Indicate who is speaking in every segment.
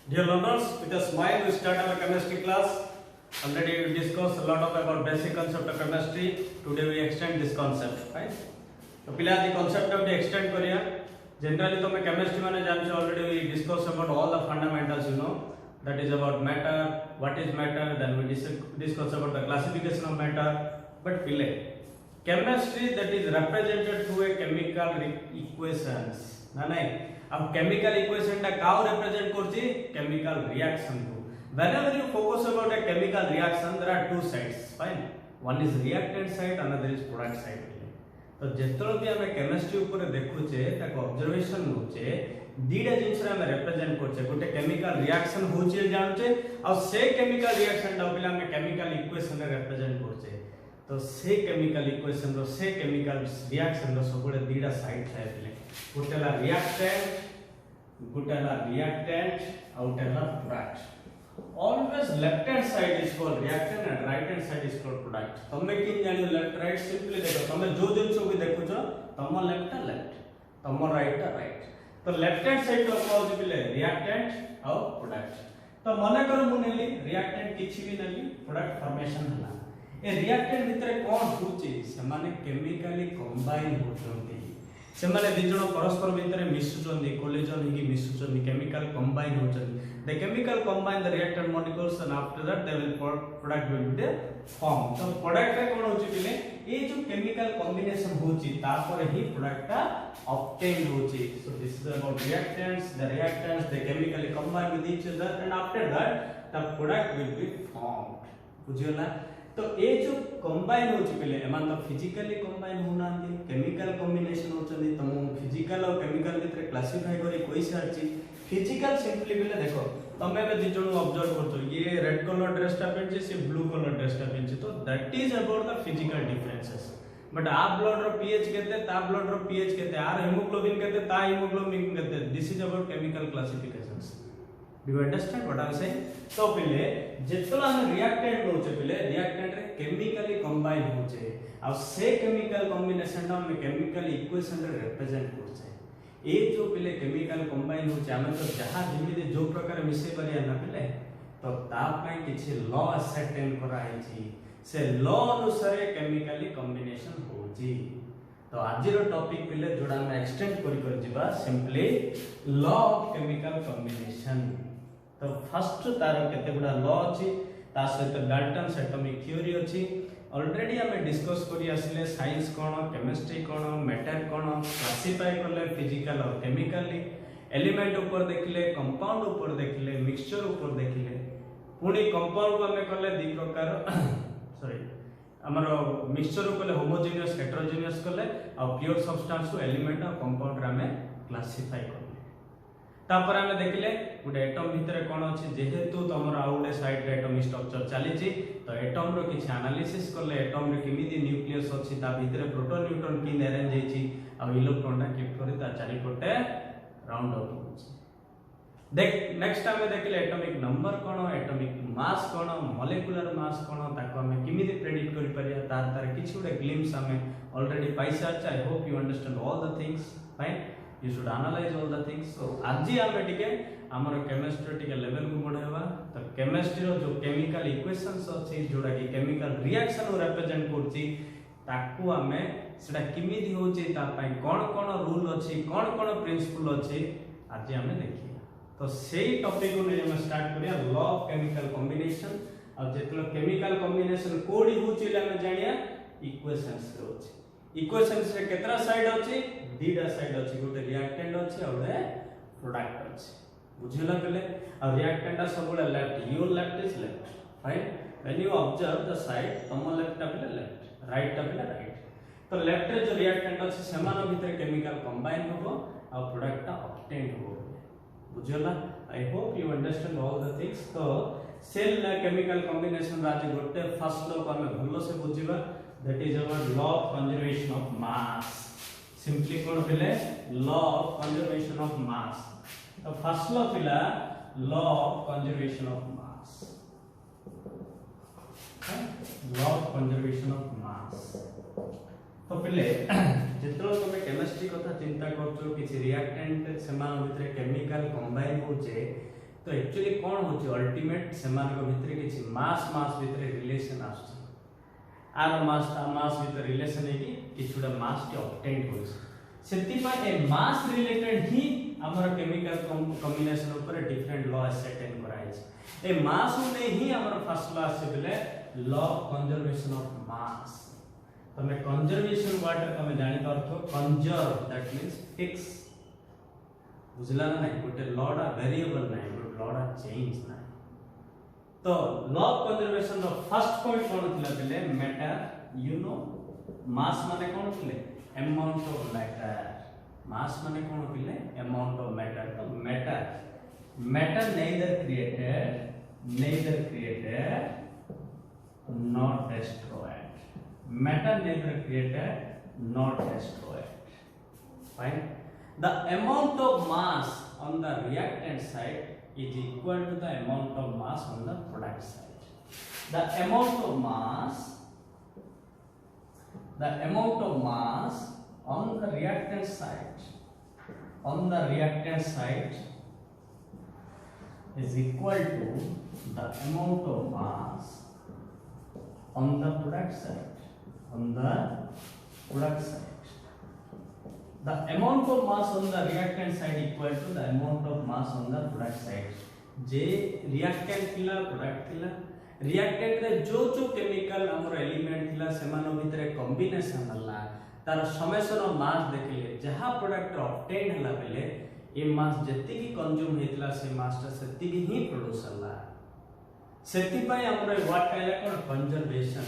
Speaker 1: Dear learners, with a smile we start our chemistry class. Already we discussed a lot of about basic concept of chemistry. Today we extend this concept, right? तो पिला आज concept of extend करिया. Generally तो मैं chemistry माने जानते हो already we discussed about all the fundamentals, you know. That is about matter, what is matter. Then we discuss about the classification of matter. But पिले chemistry that is represented through a chemical equations. ना नहीं. अब chemical equation टा cow represent करती chemical reaction को. Whenever you focus about a chemical reaction, there are two sides. Fine. One is reactant side, another is product side. तो जेतल भी हमें chemistry ऊपर देखुचे, ताको observation होचे, दीडा जिनिस रे हमें represent करचे. गोटे chemical reaction होचे जानचे, और से chemical reaction टा पिला हमें chemical equation रे represent करचे. तो से chemical equation रो से chemical reaction रो सबुरे दीडा side थाए पिले. गोटेला reactant, और गोटेला product. Always left hand side is called reactant and right hand side is called product. तमे किन जानियो left right simply देखो तमे जो जिनिस भी देखुछो तम left टा left तम right टा right. तो left hand side को कहउछि पिले reactant और product. तो मने करो मु नेली reactant किछि भी नेली product formation हला. ए reactant भितरे कोन होछि से माने केमिकली कंबाइन होछन्ती. से माने दि जण परस्पर भितरे मिसुचन्ती कोलिजन हिकी मिसुचन्ती केमिकल कंबाइन होछन्ती. The chemical combine the reactant molecules and after that they will product will be formed. So product रे कोन होछि पिले ए जो chemical combination होछि तापर ही product ता obtained होछि. So this is about reactants. The reactants they chemically combine with each other and after that the product will be formed. बुझियोला. तो ए जो combine होछि पिले एमान तो physically combine होनांती chemical combination होछन्ती त physical और chemical भितर क्लासिफाई करी कोई सारछि. फिजिकल सिंपली बिले देखो तमे बे दि जण ऑब्जर्व करतो ये रेड कलर ड्रेस टा पेंचे से ब्लू कलर ड्रेस टा पेंचे तो that is about the physical differences. But आ ब्लड रो पीएच केते ता ब्लड रो पीएच केते आर हेमोग्लोबिन केते ता हेमोग्लोबिन केते this is about chemical classifications. Do you understand what I am saying. तो पिले जेतला हम रिएक्टेंट होचे पिले रिएक्टेंट रे केमिकली कंबाइन होचे आ से केमिकल कॉम्बिनेशन हम केमिकल इक्वेशन रे रिप्रेजेंट करछे. ए जो पिले केमिकल कंबाइन होचे हमें तो जहां जिमिति जो प्रकार मिसे परिया ना पिले तो ता पय किछि लॉ सर्टेन करा हिची से लॉ अनुसार केमिकली कॉम्बिनेशन होची. तो आज रो टॉपिक पिले जोडा हम एक्सटेंड कर जिबा simply law of chemical combination. तो फर्स्ट तार केते गुडा लॉ अछि ता सहित डाल्टन्स एटॉमिक थ्योरी अछि. ऑलरेडी हमें डिस्कस करी आसिले साइंस कोन केमिस्ट्री कोन मैटर कोन क्लासिफाई करले फिजिकल और केमिकली एलिमेंट ऊपर देखिले कंपाउंड ऊपर देखिले मिक्सचर ऊपर देखिले पुनी कंपाउंड को हमें करले दि प्रकार सॉरी हमरो मिक्सचर को होमोजेनियस हेटेरोजेनियस करले और प्योर सब्सटेंस को एलिमेंट और कंपाउंड रे हमें क्लासिफाई करले. तापर हमें देखिले गुटे एटम भितरे कोन अछि जेहेतु तमर आउडे साइड रे एटॉमिक स्ट्रक्चर चली छी तो एटम रो किछ एनालिसिस करले एटम रे किमिति न्यूक्लियस अछि ता भितरे प्रोटॉन न्यूट्रॉन की अरेंज हेछि आ इलेक्ट्रॉन टा कीप करी ता चारि पटे राउंड अप होछि. देख नेक्स्ट हमें देखिले एटॉमिक नंबर कोन एटॉमिक मास कोन मॉलिक्यूलर मास कोन ताको हमें किमिति प्रेडिक्ट करि परिया तार किछ गुटे ग्लिम्स हमें ऑलरेडी पाइसा. आई hope you understand all the things. Fine you should analyze all the things. So आज हम टिके हमर केमिस्ट्री टिके लेवल को बढ़ावा. तो केमिस्ट्री रो जो केमिकल इक्वेशंस अछि जोडा कि केमिकल रिएक्शन को रिप्रेजेंट करछि ताकू हमें सेटा किमिति होछि ता पय कोन रूल अछि कोन प्रिंसिपल अछि आज हम देखिया. तो सेही टॉपिक को नै हम स्टार्ट करिया लॉ ऑफ केमिकल कॉम्बिनेशन. और जेतलो केमिकल कॉम्बिनेशन कोडी होछि ले हम जानिया इक्वेशंस रो अछि. इक्वेशंस रे केतरा साइड अछि दीडा साइड अछि गोटे रिएक्टेंट अछि और गोटे प्रोडक्ट अछि. बुझिला पले और रिएक्टेंट सब left your left is left. Fine when you observe the side तम लेफ्ट पले लेफ्ट राइट पले राइट. तो लेफ्ट रे जो रिएक्टेंट अछि समान भीतर केमिकल कंबाइन होबो और प्रोडक्ट ता ऑब्टेन होबो. बुझिला. I hope you understand all the things. तो सेल केमिकल कॉम्बिनेशन राज गोटे फर्स्ट लॉ को हमें भलो से बुझिबा. That is our law of conservation of mass. Simply कोन पिले law of conservation of mass. तो first law पिला law of conservation of mass. Law of conservation of mass. तो पिले जितरो तमे केमिस्ट्री कथा चिंता करछो किछि रिएक्टेंट समान भितरे केमिकल कंबाइन होचे तो एक्चुअली कौन होची अल्टीमेट सेमान को भितर किछि मास भितर रिलेशन आछे आर मास भितर रिलेशन है कि किछुडा मास के ऑब्टेन होइछ सेति पर ए मास रिलेटेड ही हमर केमिकल कॉम्बिनेशन ऊपर डिफरेंट लॉ सेटेन कराइछ ए मास ने ही हमर फर्स्ट लॉ से बेले लॉ ऑफ कंजर्वेशन ऑफ मास तमे कंजर्वेशन वर्ड तमे जानि त अर्थ कंजर्व दैट मींस फिक्स बुझला ना नहीं गोटे लॉडा वेरिएबल नहीं गोटे लॉडा चेंज नहीं तो लॉ ऑफ कंजर्वेशन रो फर्स्ट पॉइंट कोन थिला बेले मैटर यू नो मास माने कोन थिले अमाउंट ऑफ मैटर मास माने कोन थिले अमाउंट ऑफ मैटर तो matter neither created nor destroyed matter neither created nor destroyed fine the amount of mass on the reactant side is equal to the amount of mass on the product side. The amount of mass on the reactant side is equal to the amount of mass on the product side. The amount of mass on the reactant side equal to the amount of mass on the product side. J reactant थिला product थिला reactant रे जो chemical हमर element थिला सेमानो भितरे combination हला तार समेशन ऑफ मास देखिले जहा प्रोडक्ट ऑब्टेन हला बेले ए मास जति की कंज्यूम हेतला से मास सेति ही प्रोड्यूस हला सेति पय हमर व्हाट कहला कोन conservation.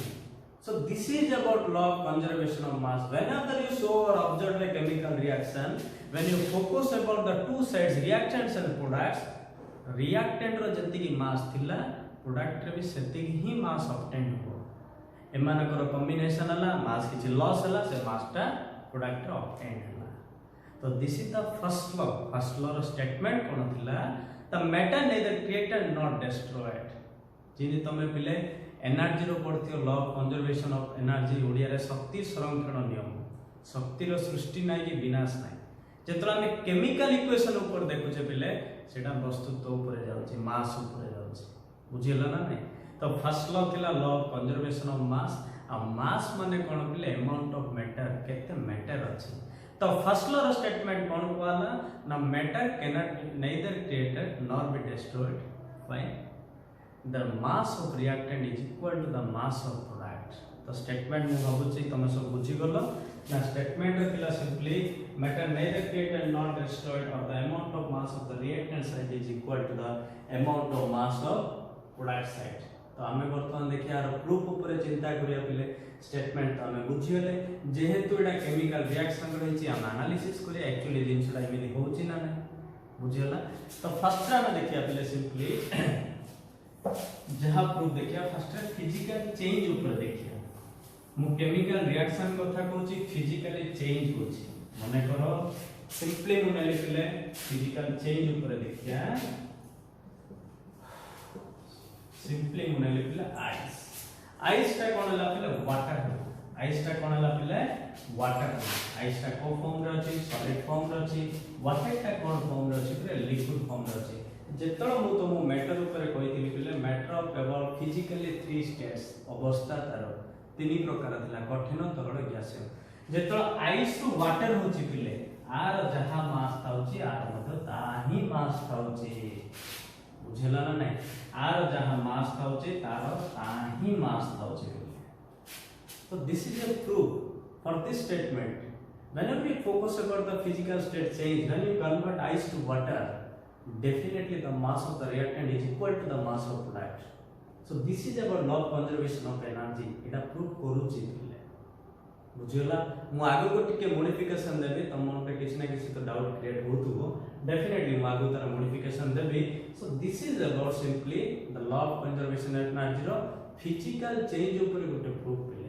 Speaker 1: So this is about law of conservation of mass. Whenever you saw or observe a chemical reaction, when you focus about the two sides, reactants and products, reactant रो जति की mass थिला, product रे भी सेति ही mass obtain हो. एमानकर combination हला, mass किछि loss हला, से mass टा product रे obtain हला. तो this is the first law. First law row statement कोन थिला? The matter neither created nor destroyed. जिनि तमे पिले एनर्जी रो पड़थियो law of conservation of energy Odia रे शक्ति संरक्षण नियम शक्ति रो सृष्टि नाही कि विनाश नाही जेतरा हम केमिकल इक्वेशन ऊपर देखु जे पिले सेटा वस्तुत्व ऊपर जाउची मास ऊपर जाउची बुझिला ना नहीं तो फर्स्ट लॉ थिला law of conservation of mass आ मास माने कोन पिले अमाउंट ऑफ मैटर केते मैटर अछि तो फर्स्ट लॉ रो स्टेटमेंट कोन कहला ना matter can not neither created nor be destroyed fine the mass of reactant is equal to the mass of product. तो स्टेटमेंट मु भाबुची तमे सब बुझी गलो ना स्टेटमेंट रखिला simply matter neither created nor destroyed or the amount of mass of the reactant side is equal to the amount of mass of product side. तो हमें वर्तमान देखिया आरो प्रूफ ऊपर चिंता करिया पिले स्टेटमेंट तो हमें बुझी गले जेहेतु एटा केमिकल रिएक्शन रहिची हम एनालिसिस करिया एक्चुअली जिंसडा एमिति होची ना नहीं बुझियला तो फर्स्ट रा में देखिया पिले सिंपली जहां प्रूफ देखिया फर्स्ट फिजिकल चेंज ऊपर देखिया मु केमिकल रिएक्शन कथा कहूची फिजिकली चेंज होची माने करो सिंपली मु लिखले फिजिकल चेंज ऊपर देखिया सिंपली मु लिखले आइस टा कोन ला पिले वाटर आइस टा कोन ला पिले वाटर आइस टा को फॉर्म रे अछि सॉलिड फॉर्म रे अछि वाटर टा कोन फॉर्म रे अछि पुरा लिक्विड फॉर्म रे अछि जेतळ मु तो मु मैटर ऊपर कहितली पिले matter of about physically 3 states अवस्था तार तीन प्रकार थिला कठिन तरल गैसीय जेतळ आइस टू वाटर होची पिले आर जहा मास थाउची आर मत ताही मास थाउची बुझेला ना नहीं आर जहा मास थाउची तार ताही मास थाउची तो this is a proof for this statement whenever we focus about the physical state change when you convert ice to water definitely the mass of the reactant is equal to the mass of product. So this is about law of conservation of energy. Eta proof करूची पिले बुझियला मु आगो को टिके modification देबे त मन पे किछ ना किछ तो डाउट क्रिएट होतुबो डेफिनेटली मु आगो तार मॉडिफिकेशन देबे. So this is about simply the law of conservation of energy रो फिजिकल चेंज ऊपर गोटे प्रूफ पिले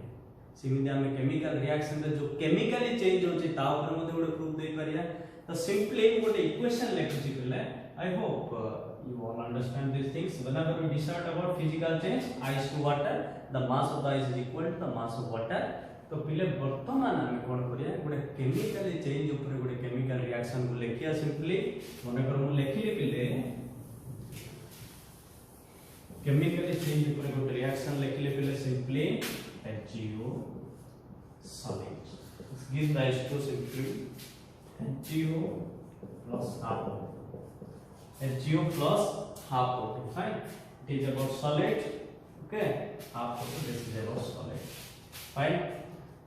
Speaker 1: सिमिति हम केमिकल रिएक्शन रे जो केमिकली चेंज होची ता ऊपर मध्ये गोटे प्रूफ देई परिया तो सिंपली गोटे इक्वेशन लिखुची पिले. I hope you all understand these things. Whenever we decide about physical change, ice to water, the mass of the ice is equal to the mass of water. तो पिले वर्तमान हम कोन करिया गोटे केमिकली चेंज ऊपर गोटे chemical reaction को लेखिया simply मने कर मु लेखिली पिले केमिकली चेंज ऊपर गोटे रिएक्शन लिखले पहले simply HCO solid gives rise to simply HCO plus half O. HCO plus half O2. Fine. It is about solid. Okay. Half O2. This is about solid. Fine.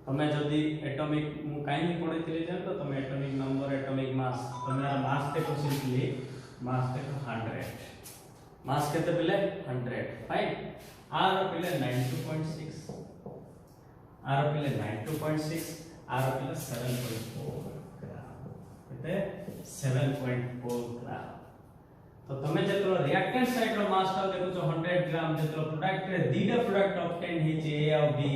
Speaker 1: तमें जदि atomic मु काई पढ़े थिले जान तो तमें एटॉमिक नंबर एटॉमिक मास तमें मास देखो सिंपली मास देखो 100 मास केते पिले 100 फाइन आर पिले 92.6 आर पिले 92.6 आर पिले 7.4 ग्राम केते 7.4 ग्राम तो तमे जेतलो रिएक्टेंट साइड रो मास ता देखो 100 ग्राम जेतलो प्रोडक्ट रे दीडा प्रोडक्ट ऑब्टेन हिचे ए और बी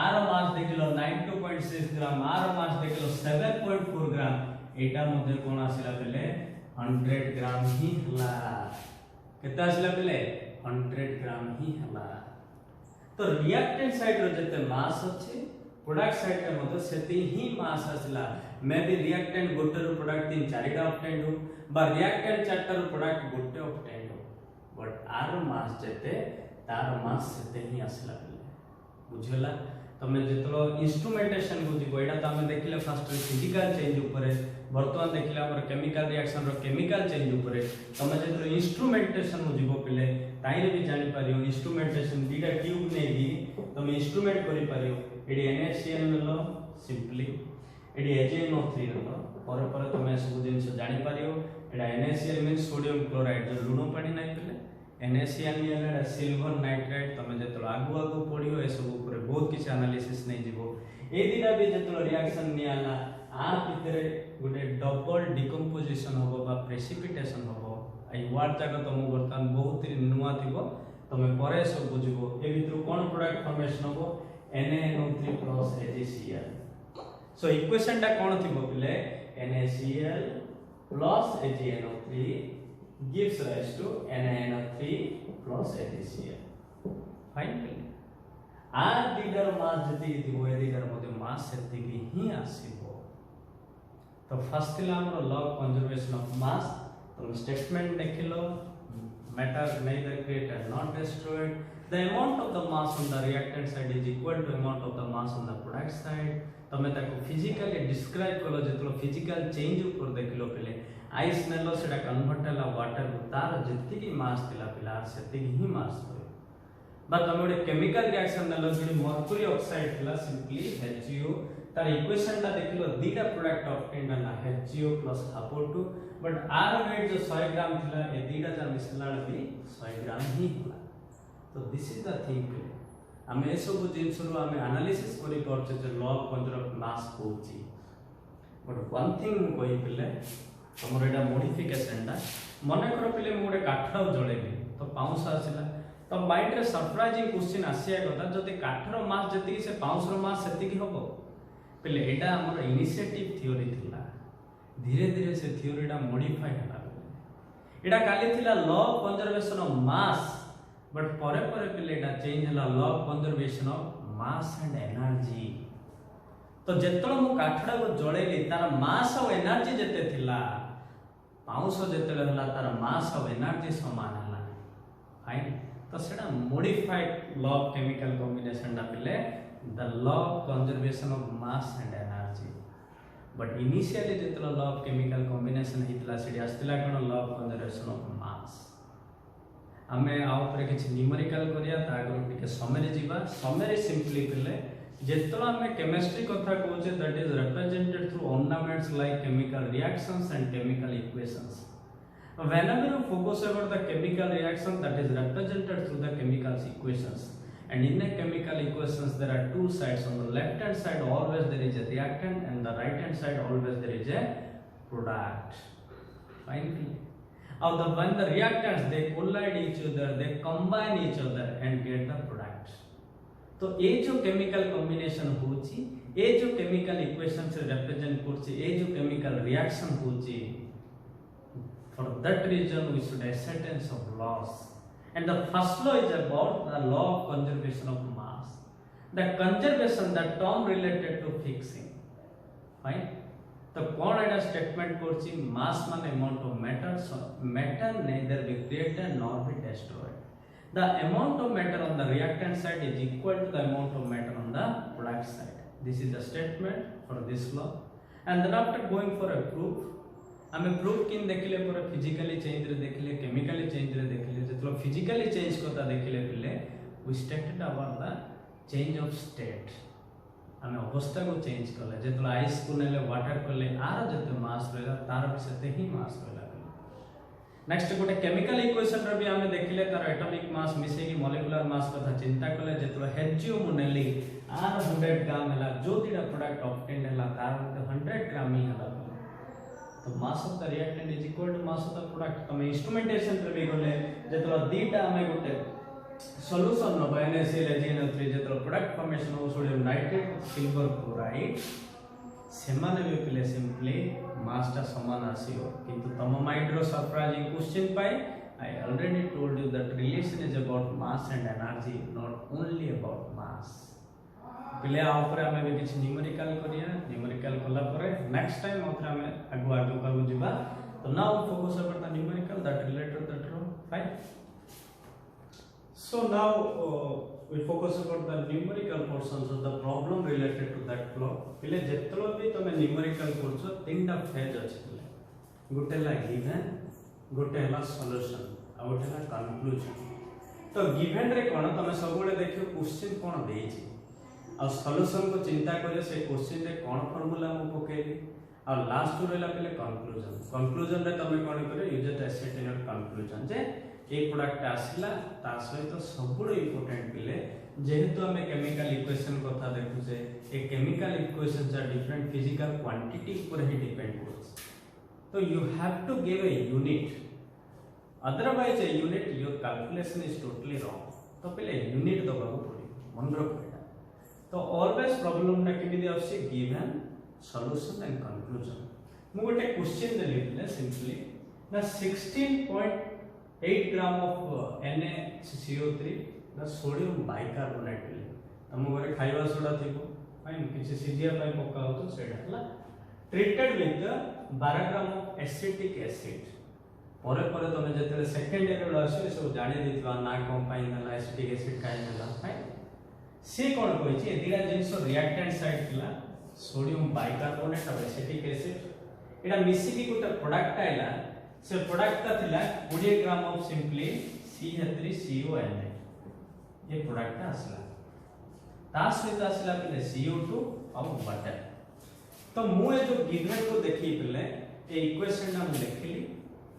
Speaker 1: आर मास देखिलो 92.6 ग्राम आर मास देखिलो 7.4 ग्राम एटा मध्ये कोन आसिला पले 100 ग्राम ही हला केते आसिला पले 100 ग्राम ही हला तो रिएक्टेंट साइड रो जते मास अछि प्रोडक्ट साइड रे मध्ये सेति ही मास आसिला मे बी रिएक्टेंट गोटे रो प्रोडक्ट 3-4 टा ऑब्टेन हो बा रिएक्टेंट चारटा रो प्रोडक्ट गोटे ऑब्टेन हो बट आर मास जते तार मास सेते ही आसिला पले बुझला तमे जेतलो इंस्ट्रूमेंटेशन बुझिबो एटा त हम देखिले फर्स्ट फिजिकल चेंज ऊपर वर्तमान देखिले हमर केमिकल रिएक्शन रो केमिकल चेंज ऊपर तमे जेतलो इंस्ट्रूमेंटेशन बुझिबो पले ताइरे भी जानि पारियो इंस्ट्रूमेंटेशन दीटा ट्यूब नै दी तमे इंस्ट्रूमेंट करि पारियो एडी NaCl लो सिंपली एडी HNO3 लो पर पर तमे सब जिंस जानि पारियो एडा NaCl मींस सोडियम क्लोराइड जो लुणो पानी नै पले NaCl नियला सिल्वर नाइट्रेट तमे जेतलो आगु आगु पढियो ए सब ऊपर बहुत किछ एनालिसिस नै जिवो ए दिना भी जेतलो रिएक्शन नियला आ भितरे गुटे डबल डिकम्पोजिशन होबो बा प्रेसिपिटेशन होबो आई वर्ड जाक तमु बर्तन बहुत नुवा थिबो तमे परे सब बुझिबो ए भितरु कोन प्रोडक्ट फॉर्मेशन होबो NaNO3 plus HCl so equation टा कोन थिबो पिले NaCl plus HNO3 gives rise to NaNO3 plus HCl fine आर दीडर मास जति थिबो ए दीडर मध्ये मास सेति ही आसीबो तो फर्स्ट थिला हमर law of conservation of mass तो स्टेटमेंट देखिलो matter neither created nor destroyed the amount of the mass on the reactant side is equal to amount of the mass on the product side तमे ताको physically describe कलो जेतलो physical change ऊपर देखिलो पले ice नेलो सेटा convert होला water तार जति की मास थिला पिला सेति ही मास होय बा तमे केमिकल रिएक्शन नेलो जे मर्क्यूरी ऑक्साइड थिला सिंपली HCO तार इक्वेशन ता देखिलो दीटा प्रोडक्ट ऑब्टेन होला HCO plus half O2 but आर वेट जो 100 ग्राम थिला ए दीटा जा मिसला भी 100 ग्राम ही होला तो दिस इज द थिंग आमे ए सब जिंस रो आमे एनालिसिस करि परछे जे law of conserve of mass होची बट वन थिंग कोइ पिले हमर एटा मॉडिफिकेशन दा मने कर पिले मु गोटे काठर जळेबी तो पाउंस आसिला तो माइंड रे सरप्राइजिंग क्वेश्चन आसिया कथा जदि काठर मास जति से पाउंस रो मास सेति की हबो पिले एटा हमर इनिशिएटिव थ्योरी थिला धीरे धीरे से थ्योरी टा मॉडिफाई हला एटा काली थिला law of conservation of mass but परे परे पिले एटा चेंज हला law of conservation of mass and energy तो जेतलो मु काठडा को जळेली तार मास और एनर्जी जते थिला पाउस जते हला तार मास और एनर्जी समान हला फाइन तो सेटा modified law of chemical combination दा पिले the law of conservation of mass and energy but initially जेतलो लॉ ऑफ केमिकल कॉम्बिनेशन हितला सेडी आस्तिला कोन law of conservation of mass हमें आ ऊपर किछ न्यूमेरिकल करिया तागर टिके समरी जीवा समरी सिंपली पिले जेतलो हमें केमिस्ट्री कथा कहूचे that is represented through ornaments like chemical reactions and chemical equations whenever you focus about the chemical reaction that is represented through the chemical equations and in the chemical equations there are two sides on the left hand side always there is a reactant and the right hand side always there is a product finally when the reactants they collide each other they combine each other and get the product तो ये जो chemical combination होची ये जो chemical equation से represent करची ये जो केमिकल रिएक्शन होची for that reason we should ascertain some laws and the first law is about the law of conservation of mass the conservation that term related to fixing fine तो कौन एटा statement करची मास मान amount of matter matter neither be created nor be destroyed the amount of matter on the reactant side is equal to the amount of matter on the product side. This is the statement for this law. And then after going for a proof, आमे proof किन देखिले पर physically change रे देखिले, chemically change रे देखिले, जतलो physically change करता देखिले पिले we stated about the change of state. आमे अवस्था को चेंज करले, जतलो आइस को नेले वाटर करले आर जते मास रहला तार भी सेते ही मास रहला। नेक्स्ट गोटे केमिकल इक्वेशन रे भी आमे देखिले तार एटॉमिक मास मिसे की मॉलिक्यूलर मास कथा चिंता करले, जतलो हेजियो मु नेली आर 100 ग्राम हला, जो दिडा प्रोडक्ट ऑब्टेन्ड हला तार 100 ग्राम ही हला। तो mass of the reactant is equal to mass of the product. तमे इंस्ट्रूमेंटेशन रे भी गले जतलो दीटा हमें गोटे सॉल्यूशन न NaCl AgNO3 जतलो प्रोडक्ट फॉर्मेशन हो सोडियम नाइट्रेट सिल्वर क्लोराइड सेमाने भी पिले सिंपली मास ता समान आसीओ। किंतु तम माइंड रो सरप्राइजिंग क्वेश्चन पाई I already told you that relation is about mass and energy, not only about mass. पिले आ ऊपर हमें भी किछ न्यूमेरिकल करिया, न्यूमेरिकल कला परे नेक्स्ट टाइम ओथरा हमें आगु को जिबा। तो now focus about the numerical that related that रो fine. So now we focus about the numerical portions of the problem related to that law. पिले जेतलो भी तमे न्यूमेरिकल करछो तीनटा फेज अछि पिले, गोटे ला गिवन, गोटे ला सॉल्यूशन आ गोटे ला कंक्लूजन। तो गिवन रे कोन तमे सबले देखियो क्वेश्चन कोन देछि आ सॉल्यूशन को चिंता करे से क्वेश्चन रे कोन फार्मूला मु पकेली आ लास्ट रहला पिले कंक्लूजन। कंक्लूजन रे तमे कोन करे use it as set in your conclusion जे ए प्रोडक्ट आसिला ता सहित सबुड इंपोर्टेंट पिले जेहेतु हमें केमिकल इक्वेशन कथा देखु जे ए chemical equations are different physical quantity पर ही डिपेंड करछ। तो you have to give a unit, otherwise a unit your calculation is totally wrong. तो पिले यूनिट दबा को पड़ी मन रखो एटा। तो ऑलवेज प्रॉब्लम टा केमि दे आसी गिवन, सॉल्यूशन एंड कंक्लूजन। मु गोटे क्वेश्चन देली पिले सिंपली ना 16.8 gram of NaCO3 the sodium bicarbonate पिले तम घरे खाइबा सोडा थिबो फाइन किछि सीजिया पाई पका हो तो सेटा हला treated with 12 gram of acetic acid. परे परे तमे जेते सेकंड ईयर रो आसे सब जानि दितबा ना कोन पाई हला एसिटिक एसिड काई हला फाइन। से कोन कहै छी एदिरा जिंस रिएक्टेंट साइड थिला सोडियम बाइकार्बोनेट और एसिटिक एसिड एटा मिसी की गोटे प्रोडक्ट आइला। से प्रोडक्ट ता थिला 20 ग्राम ऑफ सिंपली CH3CON ये प्रोडक्ट आसला ता सहित आसला पिले CO2 और वाटर। तो मु ए जो गिवन को देखि पिले ए इक्वेशन ना लिखली,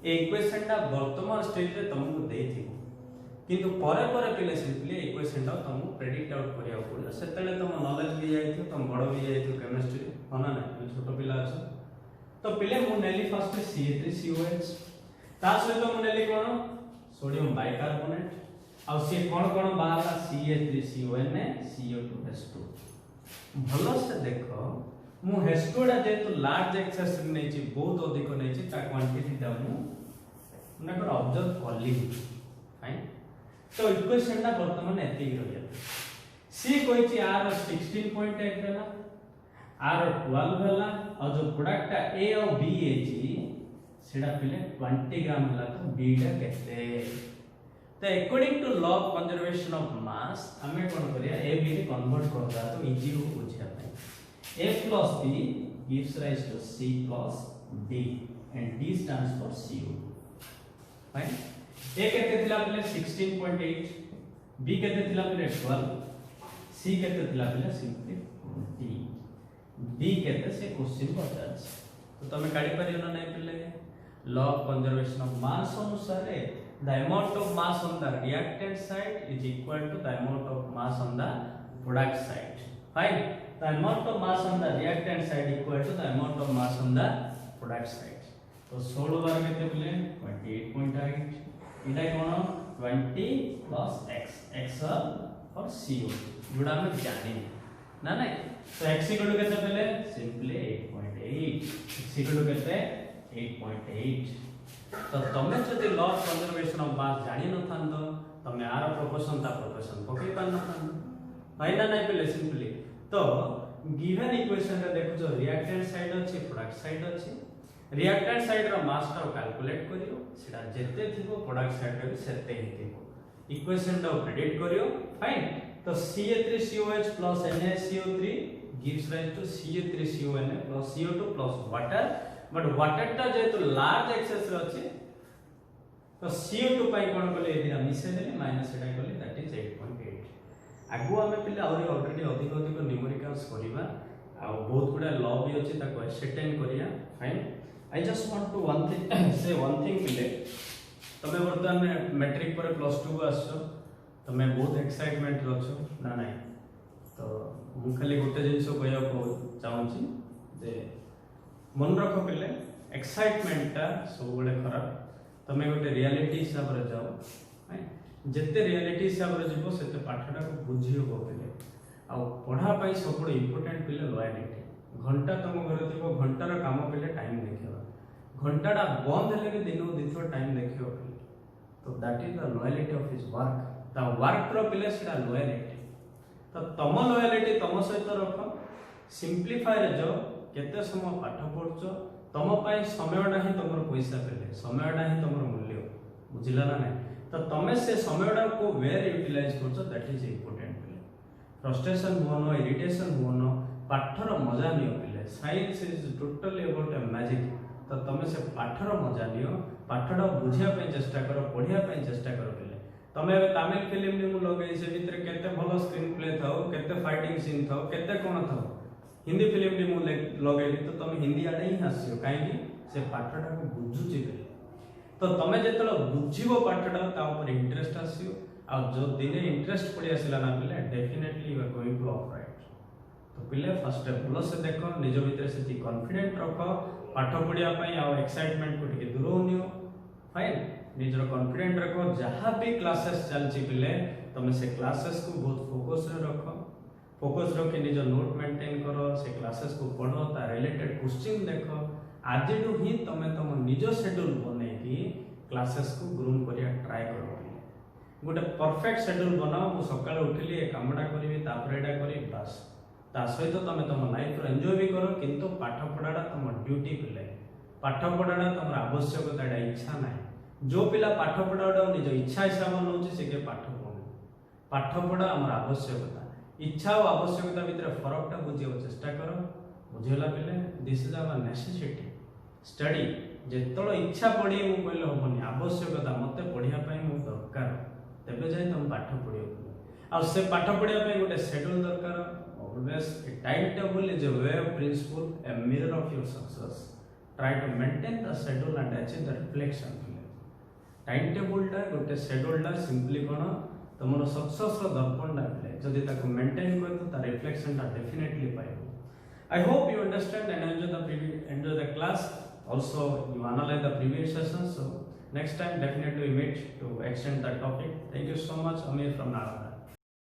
Speaker 1: ए इक्वेशन ना वर्तमान स्टेज रे तुमको देथिबो किंतु परे परे पिले सिंपली इक्वेशन ता तुमको प्रेडिक्ट आउट करिया पड़ो। सेतले तुम नॉलेज भी जाइथो, तुम बड़ भी जाइथो केमिस्ट्री होना ना, छोटो पिला छ। तो पिले मु नेली फर्स्ट CH3COH ता सहित मु नेली कोन सोडियम बाइकार्बोनेट और से कोन बाहर CH3CON CO2H2। भलो से देखो मु H2 डा जेतु लार्ज एक्सेस नै छी बहुत अधिक नै छी ता क्वांटिटी दा मु नकर ऑब्जर्व करली फाइन। तो इक्वेशन दा वर्तमान एति रहिया सी कोइ छी आर 16.8 देला, आर 12 भेला और जो प्रोडक्ट A और B ए छी सेडा पिले 20 ग्राम हला। तो B डा केते तो according to law of conservation of mass हमें कोन करिया A B रे कन्वर्ट करदा तो इजी हो बुझिया पाए। A plus B gives rise to C plus D and D stands for CO2 fine. A केते थिला पिले 16.8, B केते थिला पिले 12, C केते थिला पिले सिंपली 20, D केते से क्वेश्चन पचास। तो तमे काढी परियो ना नै पिले लॉ ऑफ कंजर्वेशन ऑफ मास अनुसार the amount of mass on the reactant side is equal to the amount of mass on the product side fine। the amount of mass on the reactant side equal to the amount of mass on the product side। तो 16 बार केते बोले 28.8 इटा कोन 20 plus x और CO जुड़ा हम जाने ना नहीं। तो x इक्वल टू केते पहले सिंपली 8.8 x इक्वल टू केते 8.8। तो तमे जदि लॉ ऑफ कंजर्वेशन ऑफ मास जानि न थांदो तमे आर प्रोपोर्शन ता प्रोपोर्शन पकई पान न थांदो भाई ना नहीं पहले सिंपली। तो गिवन इक्वेशन रे देखो जो रिएक्टेंट साइड अछि प्रोडक्ट साइड अछि, रिएक्टेंट साइड रो मास ता कैलकुलेट करियो सेटा जेते थिबो प्रोडक्ट साइड रे सेते ही थिबो। इक्वेशन टा प्रेडिक्ट करियो फाइन तो CA3COH plus NaCO3 gives rise to CA3CONA plus CO2 plus water but water टा जेतु लार्ज एक्सेस रे अछि तो CO2 पाई कोन कोले एदिना मिसे देले माइनस एटा कोले दैट इज 8.8 आगु हमें पिले ऑलरेडी अधिक अधिक न्यूमेरिकल्स करिबा आ बहुत गुडा लॉ भी अछि ताको एसेटेन करिया fine I just want to one thing say one thing पिले तमे वर्तमान मैट्रिक पर प्लस 2 आछो तमे बहुत एक्साइटमेंट रो छो ना नहीं तो मु खाली गोटे जिंस कहया को चाहूची जे मन रखो पिले एक्साइटमेंट ता सब बडे खराब तमे गोटे रियलिटी हिसाब रे जाओ जेते रियलिटी हिसाब रे जीवो सेते पाठटा को बुझियो को पिले आ पढ़ा पई सब बडे इंपोर्टेंट पिले लॉयलिटी घंटा तुम घर थी घंटार काम पे टाइम देखा घंटाटा बंद हेले दिन दिथर टाइम देखियो तो that is the loyalty of his work the work रो पिले सेटा लॉयलिटी तो तम लॉयलिटी तम सहित रख सिंपलीफाई रे जो केते समय पाठ पढछो तम पई समयडा ही तमर पैसा पेले समयडा ही तमर मूल्य बुझिला ना नहीं तो तमे से समयडा को वेयर यूटिलाइज करछो दैट इज इंपोर्टेंट पिले फ्रस्ट्रेशन होनो इरिटेशन होनो पाठर मजा नियो पिले science is totally about a magic तो तमे से पाठर मजा नियो पाठडा बुझिया पे चेष्टा करो पढिया पे चेष्टा करो पिले तमे तमिल फिल्म नि मु लगै से भितर केते भलो स्क्रीन प्ले थाओ केते फाइटिंग सीन थाओ केते कोन थाओ हिंदी फिल्म नि मु लगै तो तमे हिंदी आडे ही हसियो काहे कि से पाठडा को बुझुची पिले तो तमे जेतलो बुझिबो पाठडा ता ऊपर इंटरेस्ट आसियो आ जो दिने इंटरेस्ट पड़ी आसिला ना पिले definitely you are going to operate तो पिले फर्स्ट भलो से देखो निज भीतर से कॉन्फिडेंट रखो पाठ पढ़िया पई आ एक्साइटमेंट को टिके दूर होनियो फाइन निजर कॉन्फिडेंट रखो जहां भी क्लासेस चलची पिले तमे से क्लासेस को बहुत फोकस रे रखो फोकस रखि निज नोट मेंटेन करो से क्लासेस को पढ़ो ता रिलेटेड क्वेश्चन देखो आज ही तमे तम निज शेड्यूल बने कि क्लासेस को ग्रूम करिया ट्राई करो गोटे परफेक्ट शेड्यूल बनाओ मु सकाळ उठिली ए कामडा करिवि तापर एडा करी बस ता सहित तमे तम लाइफ रो एन्जॉय भी करो किंतु पाठ पढाडा तम ड्यूटी पिले पाठ पढाडा तमर आवश्यकता एडा इच्छा नाही जो पिला पाठ पढाडा निज इच्छा हिसाब नउची से के पाठ पढो पाठ पढा हमर आवश्यकता इच्छा और आवश्यकता भीतर फरकटा बुझियो चेष्टा करो बुझेला पिले this is our necessity study जेतलो इच्छा पढी मु कहले होबनी आवश्यकता मते पढिया पई मु दरकार तेबे जाय तुम पाठ पढियो आ से पाठ पढिया पई गोटे शेड्यूल दरकार always a time table is a way of principle a mirror of your success try to maintain the schedule and achieve the reflection time table टा गोटे शेड्यूल टा सिंपली कोन तमरो सक्सेस रो दर्पण टा जदी ताको मेंटेन करतो ता रिफ्लेक्शन टा डेफिनेटली पाइबो I hope you understand and enjoy the class also you analyze the previous sessions so next time definitely we meet to extend that topic thank you so much Amir from Nalanda